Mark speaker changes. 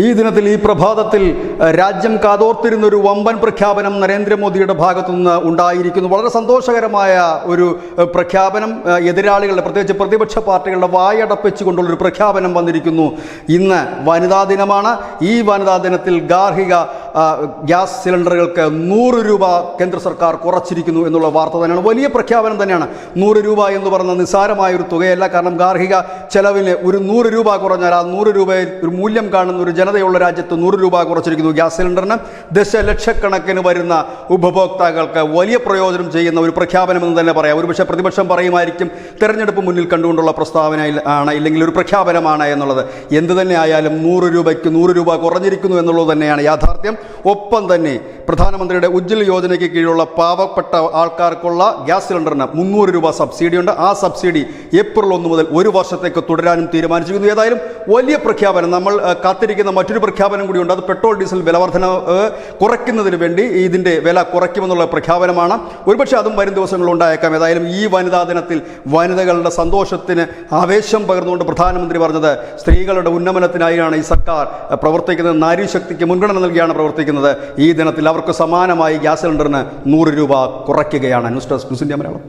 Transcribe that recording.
Speaker 1: ഈ ദിനത്തിൽ ഈ പ്രഭാതത്തിൽ രാജ്യം കാതോർത്തിരുന്നൊരു വമ്പൻ പ്രഖ്യാപനം നരേന്ദ്രമോദിയുടെ ഭാഗത്തുനിന്ന് ഉണ്ടായിരിക്കുന്നു. വളരെ സന്തോഷകരമായ ഒരു പ്രഖ്യാപനം. എതിരാളികളുടെ, പ്രത്യേകിച്ച് പ്രതിപക്ഷ പാർട്ടികളുടെ വായടപ്പിച്ചുകൊണ്ടുള്ളൊരു പ്രഖ്യാപനം വന്നിരിക്കുന്നു. ഇന്ന് വനിതാ ദിനമാണ്. ഈ വനിതാ ദിനത്തിൽ ഗാർഹിക ഗ്യാസ് സിലിണ്ടറുകൾക്ക് 100 രൂപ കേന്ദ്ര സർക്കാർ കുറച്ചിരിക്കുന്നു എന്നുള്ള വാർത്ത തന്നെയാണ്. വലിയ പ്രഖ്യാപനം തന്നെയാണ്. 100 രൂപ എന്ന് പറയുന്ന നിസ്സാരമായൊരു തുകയല്ല. കാരണം ഗാർഹിക ചെലവിന് ഒരു 100 രൂപ കുറഞ്ഞാൽ ആ 100 രൂപയിൽ ഒരു മൂല്യം കാണുന്ന ഒരു ജനതയുള്ള രാജ്യത്ത് 100 രൂപ കുറച്ചിരിക്കുന്നു. ഗ്യാസ് സിലിണ്ടറിന് ദശലക്ഷക്കണക്കിന് വരുന്ന ഉപഭോക്താക്കൾക്ക് വലിയ പ്രയോജനം ചെയ്യുന്ന ഒരു പ്രഖ്യാപനമെന്ന് തന്നെ പറയാം. ഒരുപക്ഷെ പ്രതിപക്ഷം പറയുമായിരിക്കും തെരഞ്ഞെടുപ്പ് മുന്നിൽ കണ്ടുകൊണ്ടുള്ള പ്രസ്താവന ആണ്, ഇല്ലെങ്കിൽ ഒരു പ്രഖ്യാപനമാണ് എന്നുള്ളത്. എന്ത് തന്നെ ആയാലും 100 രൂപയ്ക്ക് 100 രൂപ കുറഞ്ഞിരിക്കുന്നു എന്നുള്ളത് തന്നെയാണ് യാഥാർത്ഥ്യം. ഒപ്പം തന്നെ പ്രധാനമന്ത്രിയുടെ ഉജ്ജ്വൽ യോജനയ്ക്ക് കീഴിലുള്ള പാവപ്പെട്ട ആൾക്കാർക്കുള്ള ഗ്യാസ് സിലിണ്ടറിന് 300 രൂപ സബ്സിഡി ഉണ്ട്. ആ സബ്സിഡി ഏപ്രിൽ 1 മുതൽ 1 വർഷത്തേക്ക് തുടരാനും തീരുമാനിച്ചിരിക്കുന്നു. ഏതായാലും വലിയ പ്രഖ്യാപനം. നമ്മൾ കാത്തിരിക്കുന്ന മറ്റൊരു പ്രഖ്യാപനം കൂടിയുണ്ട്. അത് പെട്രോൾ ഡീസൽ വിലവർധന കുറയ്ക്കുന്നതിന് വേണ്ടി ഇതിൻ്റെ വില കുറയ്ക്കുമെന്നുള്ള പ്രഖ്യാപനമാണ്. ഒരുപക്ഷെ അതും വരും ദിവസങ്ങളിൽ ഉണ്ടായേക്കാം. ഏതായാലും ഈ വനിതാ ദിനത്തിൽ വനിതകളുടെ സന്തോഷത്തിന് ആവേശം പകർന്നുകൊണ്ട് പ്രധാനമന്ത്രി പറഞ്ഞത് സ്ത്രീകളുടെ ഉന്നമനത്തിനായാണ് ഈ സർക്കാർ പ്രവർത്തിക്കുന്നത്. നാരീശക്തിക്ക് മുൻഗണന നൽകിയാണ് പ്രവർത്തിക്കുന്നത്. ഈ ദിനത്തിൽ അവർക്ക് സമാനമായി ഗ്യാസ് സിലിണ്ടറിന് 100 രൂപ കുറയ്ക്കുകയാണ്. News desk news India Malayalam.